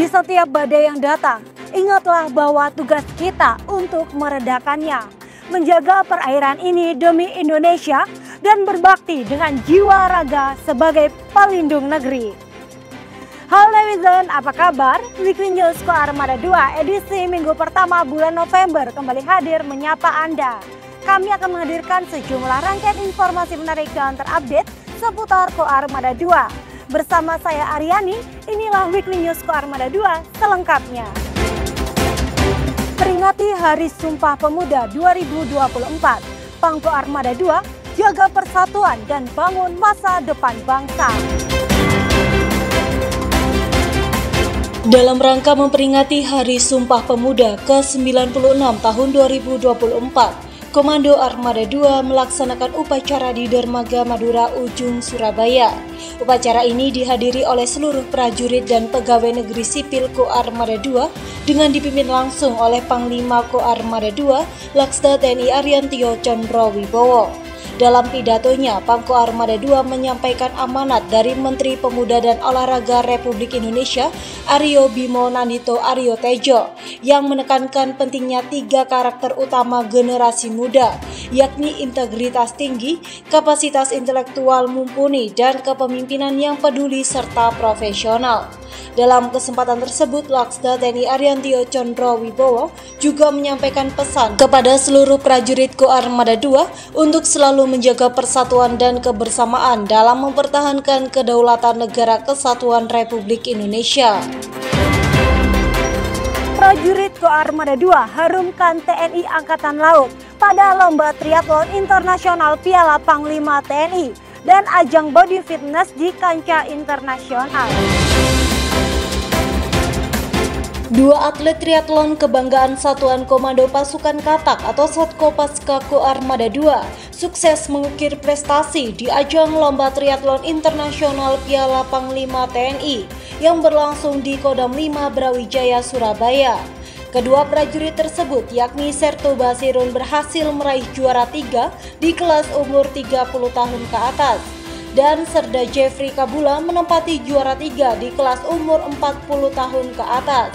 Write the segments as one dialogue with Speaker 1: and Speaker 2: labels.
Speaker 1: Di setiap badai yang datang, ingatlah bahwa tugas kita untuk meredakannya, menjaga perairan ini demi Indonesia dan berbakti dengan jiwa raga sebagai pelindung negeri. Halo netizen, apa kabar? Weekly News Koarmada 2 edisi minggu pertama bulan November kembali hadir menyapa Anda. Kami akan menghadirkan sejumlah rangkaian informasi menarik dan terupdate seputar Koarmada 2. Bersama saya Aryani, inilah Weekly News Koarmada 2 selengkapnya. Peringati Hari Sumpah Pemuda 2024, Pang Koarmada 2 jaga persatuan dan bangun masa depan bangsa.
Speaker 2: Dalam rangka memperingati Hari Sumpah Pemuda ke-96 tahun 2024, Komando Armada 2 melaksanakan upacara di Dermaga Madura Ujung, Surabaya. Upacara ini dihadiri oleh seluruh prajurit dan pegawai negeri sipil Koarmada 2 dengan dipimpin langsung oleh Panglima Koarmada 2 Laksda TNI Ariantio Condro Wibowo. Dalam pidatonya, Pangko Armada 2 menyampaikan amanat dari Menteri Pemuda dan Olahraga Republik Indonesia Aryo Bimo Nandito Aryo Tejo yang menekankan pentingnya 3 karakter utama generasi muda, yakni integritas tinggi, kapasitas intelektual mumpuni, dan kepemimpinan yang peduli serta profesional. Dalam kesempatan tersebut, Laksda TNI Ariantio Condro Wibowo juga menyampaikan pesan kepada seluruh prajurit Koarmada 2 untuk selalu menjaga persatuan dan kebersamaan dalam mempertahankan kedaulatan Negara Kesatuan Republik Indonesia.
Speaker 1: Prajurit Koarmada 2 harumkan TNI Angkatan Laut pada Lomba Triathlon Internasional Piala Panglima TNI dan ajang body fitness di kancah internasional.
Speaker 2: 2 atlet triathlon kebanggaan Satuan Komando Pasukan Katak atau Satkopaska Koarmada 2 sukses mengukir prestasi di ajang Lomba Triathlon Internasional Piala Panglima TNI yang berlangsung di Kodam 5 Brawijaya, Surabaya. Kedua prajurit tersebut yakni Serto Basirun berhasil meraih juara 3 di kelas umur 30 tahun ke atas dan Serda Jeffrey Kabula menempati juara 3 di kelas umur 40 tahun ke atas.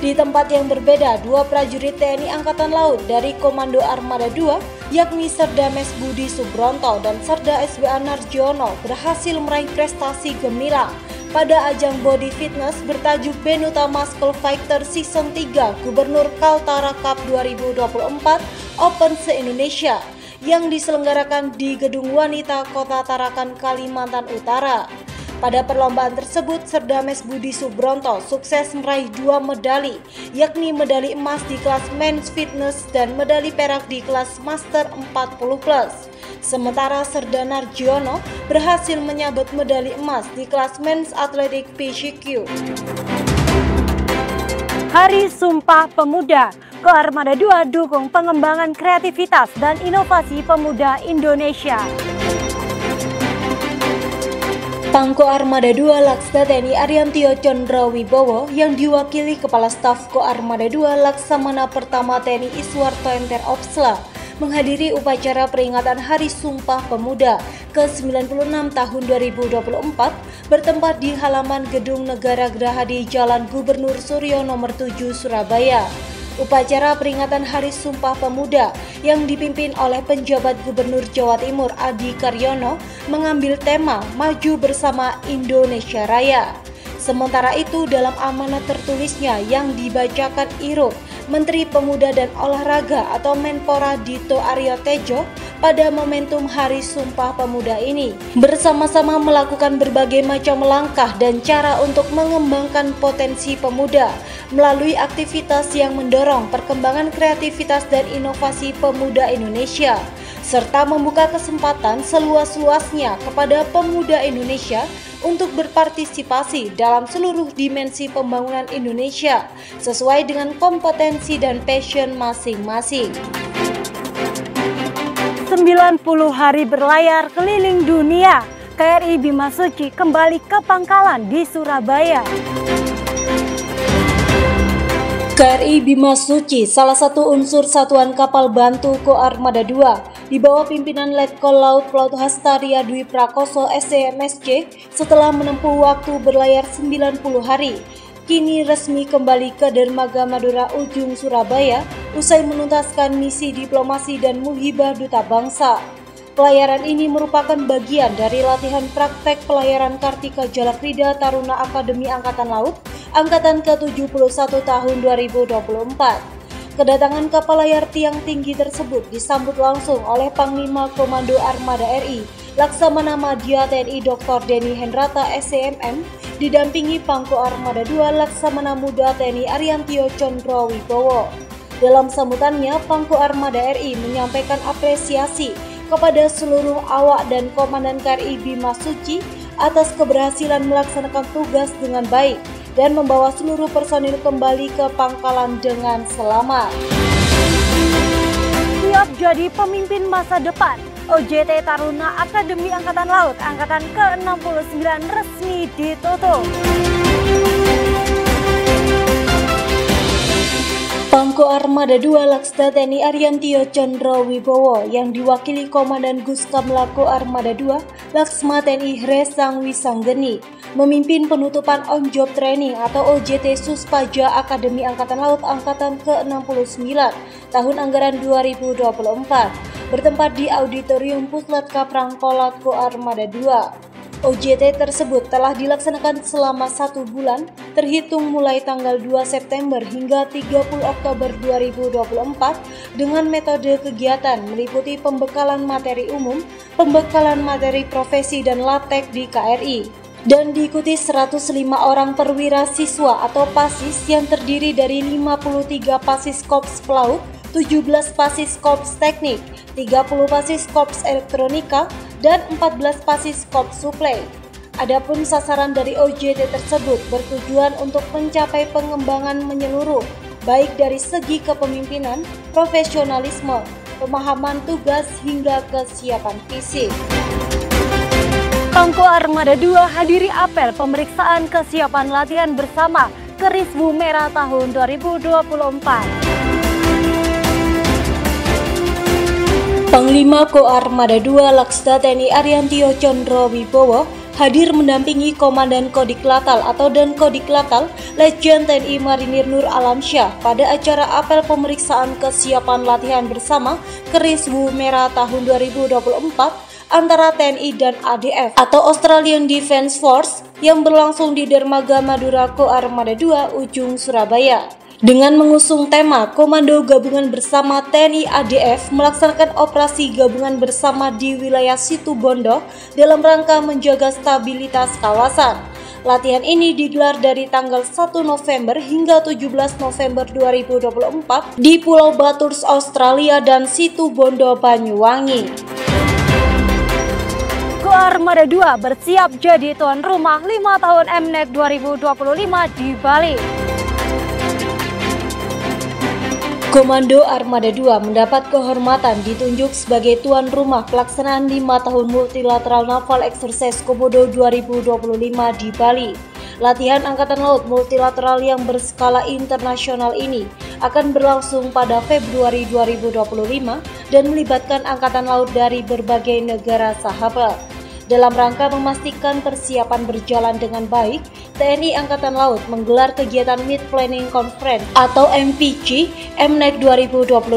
Speaker 2: Di tempat yang berbeda, 2 prajurit TNI Angkatan Laut dari Komando Armada 2 yakni Serda Mes Budi Subronto dan Serda SBA Narjono berhasil meraih prestasi gemilang pada ajang body fitness bertajuk Benuta Muscle Fighter Season 3 Gubernur Kaltara Cup 2024 Open se-Indonesia yang diselenggarakan di Gedung Wanita Kota Tarakan, Kalimantan Utara. Pada perlombaan tersebut, Serda Mes Budi Subronto sukses meraih 2 medali, yakni medali emas di kelas Men's Fitness dan medali perak di kelas Master 40+. Sementara Serda Narjono berhasil menyabet medali emas di kelas Men's Athletic PCQ.
Speaker 1: Hari Sumpah Pemuda, Koarmada 2 dukung pengembangan kreativitas dan inovasi pemuda Indonesia.
Speaker 2: Pangko Armada 2 Laksda TNI Ariantio Condro Wibowo yang diwakili Kepala Staf Koarmada 2 Laksamana Pertama TNI Iswarto Enter Opsla menghadiri upacara peringatan Hari Sumpah Pemuda ke-96 tahun 2024 bertempat di halaman Gedung Negara Geraha di Jalan Gubernur Suryo Nomor 7 Surabaya. Upacara peringatan Hari Sumpah Pemuda yang dipimpin oleh penjabat Gubernur Jawa Timur Adi Karyono mengambil tema Maju Bersama Indonesia Raya. Sementara itu, dalam amanat tertulisnya yang dibacakan Iruk, Menteri Pemuda dan Olahraga atau Menpora Dito Aryo Tejo pada momentum Hari Sumpah Pemuda ini bersama-sama melakukan berbagai macam langkah dan cara untuk mengembangkan potensi pemuda melalui aktivitas yang mendorong perkembangan kreativitas dan inovasi pemuda Indonesia serta membuka kesempatan seluas-luasnya kepada pemuda Indonesia untuk berpartisipasi dalam seluruh dimensi pembangunan Indonesia sesuai dengan kompetensi dan passion masing-masing.
Speaker 1: 90 hari berlayar keliling dunia, KRI Bimasuci kembali ke pangkalan di Surabaya.
Speaker 2: KRI Bimasuci, salah satu unsur Satuan Kapal Bantu Koarmada 2, di bawah pimpinan Letkol Laut Pelaut Hastaria Dwi Prakoso SCMSC setelah menempuh waktu berlayar 90 hari. kini resmi kembali ke Dermaga Madura Ujung Surabaya usai menuntaskan misi diplomasi dan muhibah duta bangsa. Pelayaran ini merupakan bagian dari latihan praktek pelayaran Kartika Jalakrida Taruna Akademi Angkatan Laut Angkatan ke-71 tahun 2024. Kedatangan kapal layar tiang tinggi tersebut disambut langsung oleh Panglima Komando Armada RI Laksamana Madya TNI Dr. Denny Hendrata SCMM didampingi Pangko Armada II Laksamana Muda TNI Ariantio Condro Wibowo. Dalam sambutannya, Pangko Armada RI menyampaikan apresiasi kepada seluruh awak dan Komandan KRI Bima Suci atas keberhasilan melaksanakan tugas dengan baik dan membawa seluruh personil kembali ke pangkalan dengan selamat.
Speaker 1: Siap jadi pemimpin masa depan, OJT Taruna Akademi Angkatan Laut Angkatan ke-69 resmi ditutup.
Speaker 2: Pangko Armada II Laksda TNI Ariantio Condro Wibowo yang diwakili Komandan Guskam Lako Armada II Laksma TNI Hresang Wisanggeni memimpin penutupan on-job training atau OJT Suspaja Akademi Angkatan Laut Angkatan ke-69 tahun anggaran 2024 bertempat di Auditorium Puslatka Prangkolatko Armada II. OJT tersebut telah dilaksanakan selama 1 bulan terhitung mulai tanggal 2 September hingga 30 Oktober 2024 dengan metode kegiatan meliputi pembekalan materi umum, pembekalan materi profesi dan latek di KRI dan diikuti 105 orang perwira siswa atau PASIS yang terdiri dari 53 PASIS Korps Pelaut, 17 PASIS Korps Teknik, 30 PASIS Korps Elektronika, dan 14 PASIS Korps Suplai. Adapun sasaran dari OJT tersebut bertujuan untuk mencapai pengembangan menyeluruh, baik dari segi kepemimpinan, profesionalisme, pemahaman tugas hingga kesiapan fisik.
Speaker 1: Pangko Armada II hadiri apel pemeriksaan kesiapan latihan bersama Kerisbu Merah tahun 2024.
Speaker 2: Panglima Ko Armada II Laksda TNI Ariantio Condro Wibowo hadir mendampingi Komandan Kodik Latal atau Dan Kodik Latal Letjen TNI Marinir Nur Alamsyah pada acara apel pemeriksaan kesiapan latihan bersama Kerisbu Merah tahun 2024 antara TNI dan ADF atau Australian Defence Force yang berlangsung di Dermaga Madura Ko Armada II Ujung Surabaya. Dengan mengusung tema Komando Gabungan Bersama TNI ADF melaksanakan operasi gabungan bersama di wilayah Situbondo dalam rangka menjaga stabilitas kawasan. Latihan ini digelar dari tanggal 1 November hingga 17 November 2024 di Pulau Baturs, Australia dan Situbondo, Banyuwangi.
Speaker 1: Ko Armada II bersiap jadi tuan rumah 5 tahun MNEC 2025 di Bali.
Speaker 2: Komando Armada II mendapat kehormatan ditunjuk sebagai tuan rumah pelaksanaan 5 tahun Multilateral Naval Exercise Komodo 2025 di Bali. Latihan Angkatan Laut multilateral yang berskala internasional ini akan berlangsung pada Februari 2025 dan melibatkan Angkatan Laut dari berbagai negara sahabat. Dalam rangka memastikan persiapan berjalan dengan baik, TNI Angkatan Laut menggelar kegiatan Mid Planning Conference atau MPC MNEC 2025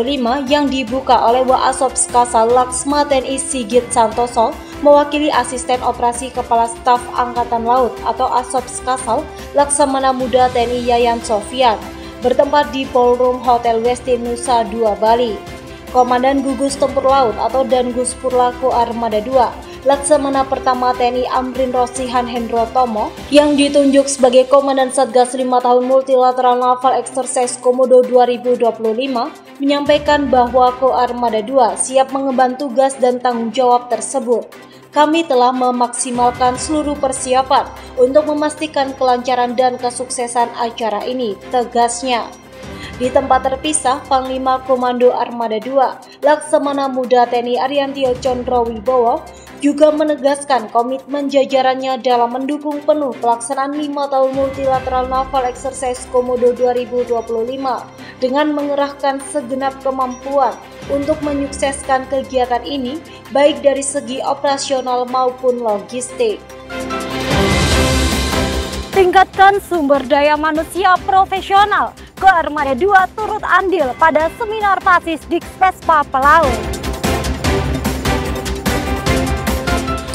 Speaker 2: yang dibuka oleh Waasopes Kasal Laksma TNI Sigit Santoso mewakili Asisten Operasi Kepala Staf Angkatan Laut atau Asopes Kasal Laksamana Muda TNI Yayan Sofian bertempat di Ballroom Hotel Westin Nusa Dua Bali. Komandan Gugus Tempur Laut atau Dangus Purlako Armada II Laksamana Pertama TNI Amrin Rosihan Hendro Tomo yang ditunjuk sebagai Komandan Satgas 5 tahun Multilateral Naval Exercise Komodo 2025 menyampaikan bahwa Ko Armada II siap mengemban tugas dan tanggung jawab tersebut. Kami telah memaksimalkan seluruh persiapan untuk memastikan kelancaran dan kesuksesan acara ini, tegasnya. Di tempat terpisah, Panglima Komando Armada II Laksamana Muda TNI Ariantio Condro Wibowo juga menegaskan komitmen jajarannya dalam mendukung penuh pelaksanaan 5 tahun Multilateral Naval Exercise Komodo 2025 dengan mengerahkan segenap kemampuan untuk menyukseskan kegiatan ini baik dari segi operasional maupun logistik.
Speaker 1: Tingkatkan sumber daya manusia profesional. Koarmada 2 turut andil pada seminar PASIS Dikspespa Pelaut.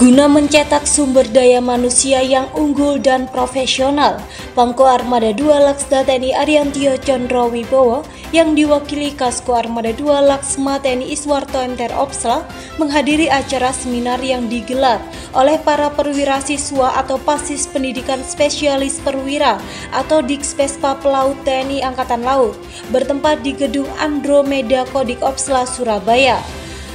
Speaker 2: Guna mencetak sumber daya manusia yang unggul dan profesional, Pangko Armada 2 Laksda TNI Ariantio Condro Wibowo yang diwakili Kasko Armada 2 Laksma TNI Iswarto MTR Opsla menghadiri acara seminar yang digelar oleh para perwira siswa atau PASIS Pendidikan Spesialis Perwira atau Dikspespa Pelaut TNI Angkatan Laut bertempat di Gedung Andromeda Kodik Opsla Surabaya.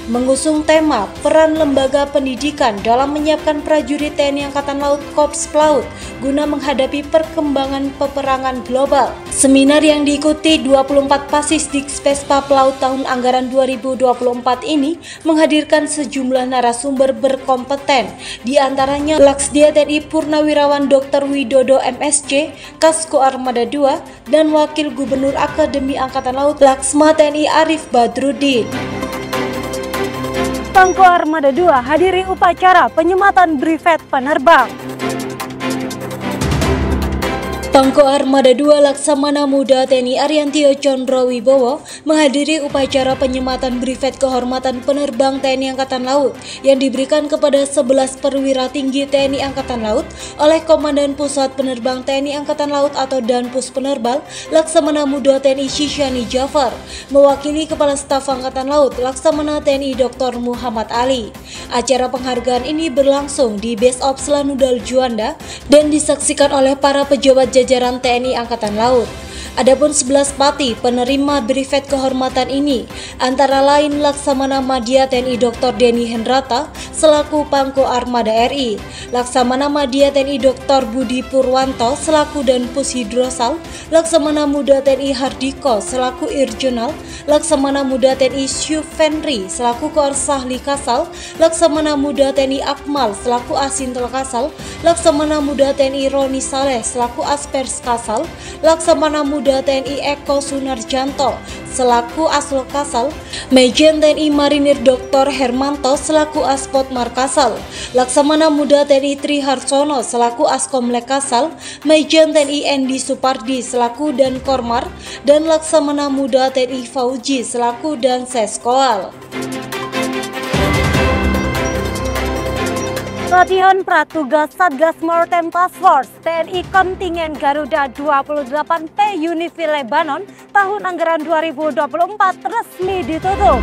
Speaker 2: Mengusung tema peran lembaga pendidikan dalam menyiapkan prajurit TNI Angkatan Laut Korps Pelaut guna menghadapi perkembangan peperangan global. Seminar yang diikuti 24 PASIS Dikspespa Pelaut tahun anggaran 2024 ini menghadirkan sejumlah narasumber berkompeten, di antaranya Laksdia TNI Purnawirawan Dr. Widodo MSc, Kasko Armada 2, dan Wakil Gubernur Akademi Angkatan Laut Laksma TNI Arif Badruddin.
Speaker 1: Pangko Armada 2 hadiri upacara penyematan brevet penerbang.
Speaker 2: Pangko Armada 2 Laksamana Muda TNI Ariantio Condro Wibowo menghadiri upacara penyematan brevet kehormatan penerbang TNI Angkatan Laut yang diberikan kepada 11 perwira tinggi TNI Angkatan Laut oleh Komandan Pusat Penerbang TNI Angkatan Laut atau Danpus Penerbang Laksamana Muda TNI Syishani Jafar, mewakili Kepala Staf Angkatan Laut Laksamana TNI Dr. Muhammad Ali. Acara penghargaan ini berlangsung di Base Opsla Nudal Juanda dan disaksikan oleh para pejabat jajaran TNI Angkatan Laut. Adapun 11 pati penerima brevet kehormatan ini antara lain Laksamana Madya TNI Dr. Denny Hendrata selaku Pangko Armada RI, Laksamana Madya TNI Dr. Budi Purwanto selaku Danpus Hidrosal, Laksamana Muda TNI Hardiko selaku Irjenal, Laksamana Muda TNI Syufenri selaku Korsahli Kasal, Laksamana Muda TNI Akmal selaku Asintel Kasal, Laksamana Muda TNI Roni Saleh selaku Aspers Kasal, Laksamana Muda TNI Eko Sunarjanto selaku Aslo Kasal, Majen TNI Marinir Dr. Hermanto selaku Aspot Markasal, Laksamana Muda TNI Tri Harsono selaku Askomlek Kasal, Majen TNI Endi Supardi selaku Dan Kormar, dan Laksamana Muda TNI Fauji selaku Dan Seskoal.
Speaker 1: Latihan Pratugas Satgas Maritime Task Force TNI Kontingen Garuda 28P Unifi Lebanon tahun anggaran 2024 resmi ditutup.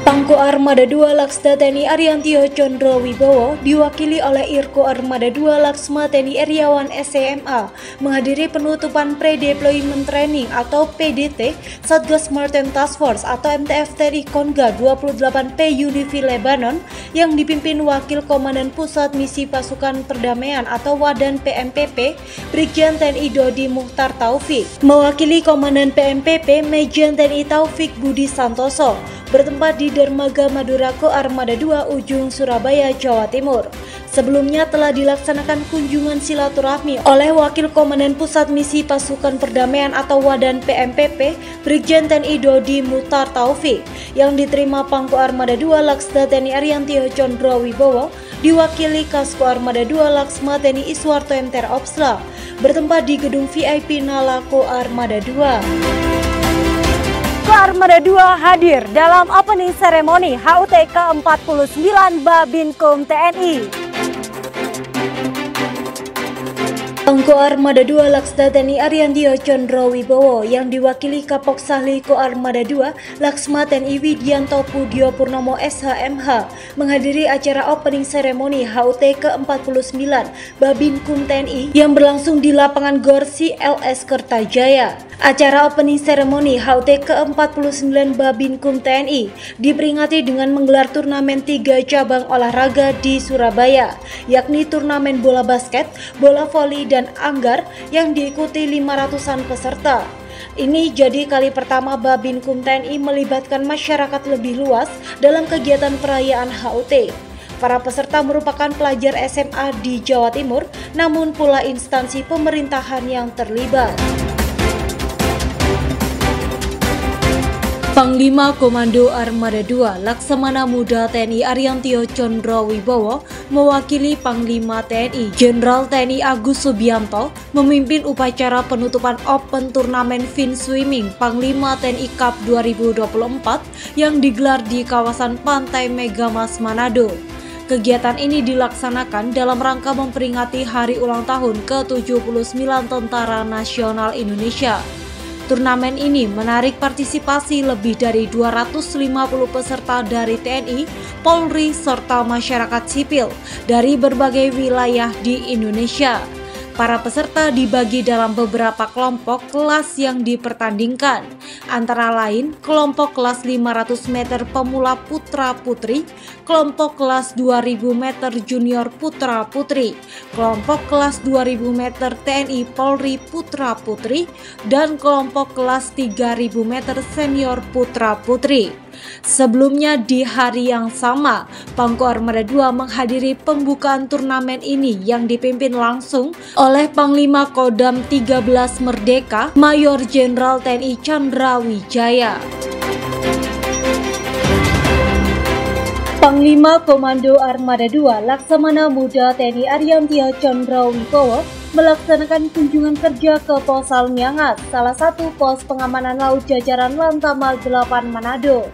Speaker 2: Pangko Armada 2 Laksda TNI Ariantio Condro Wibowo diwakili oleh Irko Armada 2 Laksma TNI Eriawan SCMA menghadiri penutupan Pre-Deployment Training atau PDT Satgas Maritime Task Force atau MTF TNI Konga 28P Unifi Lebanon yang dipimpin Wakil Komandan Pusat Misi Pasukan Perdamaian atau Wadan PMPP Brigjen TNI Dodi Muhtar Taufik. Mewakili Komandan PMPP Majen TNI Taufik Budi Santoso bertempat di Dermaga Madurako Armada 2 Ujung Surabaya, Jawa Timur. Sebelumnya telah dilaksanakan kunjungan silaturahmi oleh Wakil Komandan Pusat Misi Pasukan Perdamaian atau Wadan PMPP Brigjen TNI Dodi Muhtar Taufik yang diterima Pangko Armada 2 Laksda TNI Ariantio Condro Wibowo diwakili Kasko Armada 2 Laksma TNI Iswarto MTR Opsla bertempat di Gedung VIP Nalako Armada 2.
Speaker 1: Armada 2 hadir dalam opening ceremony HUT ke-49 Babinkum TNI.
Speaker 2: Pangko Armada 2 Laksda TNI Ariantio Condro Wibowo yang diwakili Kapok Sahli Ko Armada 2 Laksma TNI Widianto Pudyo Purnomo SHMH menghadiri acara opening ceremony HUT ke-49 Babinkum TNI yang berlangsung di lapangan GOR CLS Kertajaya. Acara opening ceremony HUT ke-49 Babinkum TNI diperingati dengan menggelar turnamen 3 cabang olahraga di Surabaya, yakni turnamen bola basket, bola voli, dan anggar yang diikuti 500-an peserta. Ini jadi kali pertama Babinkum TNI melibatkan masyarakat lebih luas dalam kegiatan perayaan HUT. Para peserta merupakan pelajar SMA di Jawa Timur, namun pula instansi pemerintahan yang terlibat. Panglima Komando Armada II Laksamana Muda TNI Ariantio Condrowibowo mewakili Panglima TNI Jenderal TNI Agus Subianto memimpin upacara penutupan Open Turnamen Fin Swimming Panglima TNI Cup 2024 yang digelar di kawasan Pantai Megamas Manado. Kegiatan ini dilaksanakan dalam rangka memperingati hari ulang tahun ke-79 Tentara Nasional Indonesia. Turnamen ini menarik partisipasi lebih dari 250 peserta dari TNI, Polri, serta masyarakat sipil dari berbagai wilayah di Indonesia. Para peserta dibagi dalam beberapa kelompok kelas yang dipertandingkan, antara lain kelompok kelas 500 meter pemula putra-putri, kelompok kelas 2000 meter junior putra-putri, kelompok kelas 2000 meter TNI Polri putra-putri, dan kelompok kelas 3000 meter senior putra-putri. Sebelumnya di hari yang sama, Pangko Armada II menghadiri pembukaan turnamen ini yang dipimpin langsung oleh Panglima Kodam 13 Merdeka, Mayor Jenderal TNI Chandra Wijaya. Panglima Komando Armada II Laksamana Muda TNI Ariantio Condrowibowo melaksanakan kunjungan kerja ke Posal Miangas, salah satu pos pengamanan laut jajaran Lantamal 8 Manado.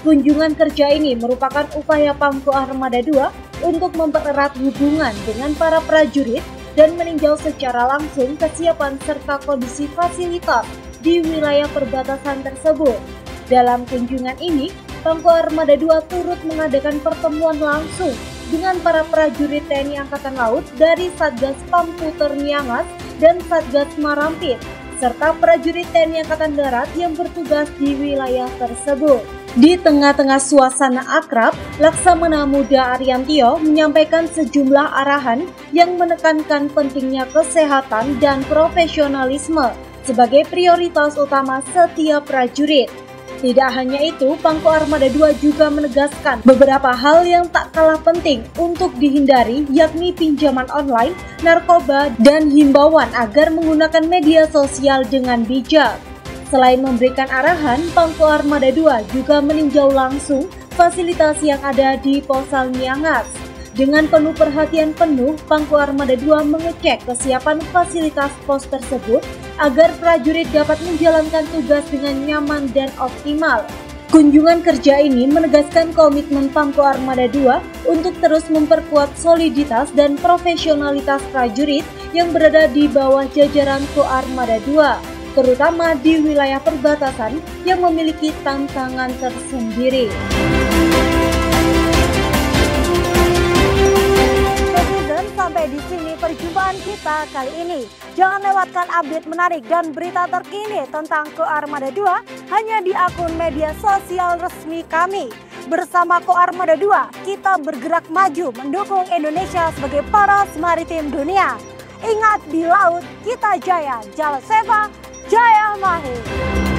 Speaker 2: Kunjungan kerja ini merupakan upaya Pangko Armada II untuk mempererat hubungan dengan para prajurit dan meninjau secara langsung kesiapan serta kondisi fasilitas di wilayah perbatasan tersebut. Dalam kunjungan ini, Pangko Armada II turut mengadakan pertemuan langsung dengan para prajurit TNI Angkatan Laut dari Satgas Pamputer Miangas dan Satgas Marampit, serta prajurit TNI Angkatan Darat yang bertugas di wilayah tersebut. Di tengah-tengah suasana akrab, Laksamana Muda Ariantio menyampaikan sejumlah arahan yang menekankan pentingnya kesehatan dan profesionalisme sebagai prioritas utama setiap prajurit. Tidak hanya itu, Pangko Armada II juga menegaskan beberapa hal yang tak kalah penting untuk dihindari, yakni pinjaman online, narkoba, dan himbauan agar menggunakan media sosial dengan bijak. Selain memberikan arahan, Pangko Armada II juga meninjau langsung fasilitas yang ada di Posal Miangas. Dengan penuh perhatian penuh, Pangko Armada II mengecek kesiapan fasilitas pos tersebut agar prajurit dapat menjalankan tugas dengan nyaman dan optimal. Kunjungan kerja ini menegaskan komitmen Pangko Armada II untuk terus memperkuat soliditas dan profesionalitas prajurit yang berada di bawah jajaran Ko Armada II, terutama di wilayah perbatasan yang memiliki tantangan tersendiri.
Speaker 1: Dan sampai di sini perjumpaan kita kali ini. Jangan lewatkan update menarik dan berita terkini tentang Ko Armada II hanya di akun media sosial resmi kami. Bersama Ko Armada II, kita bergerak maju mendukung Indonesia sebagai poros maritim dunia. Ingat, di laut kita jaya, Jala Seva, Jaya Mahir.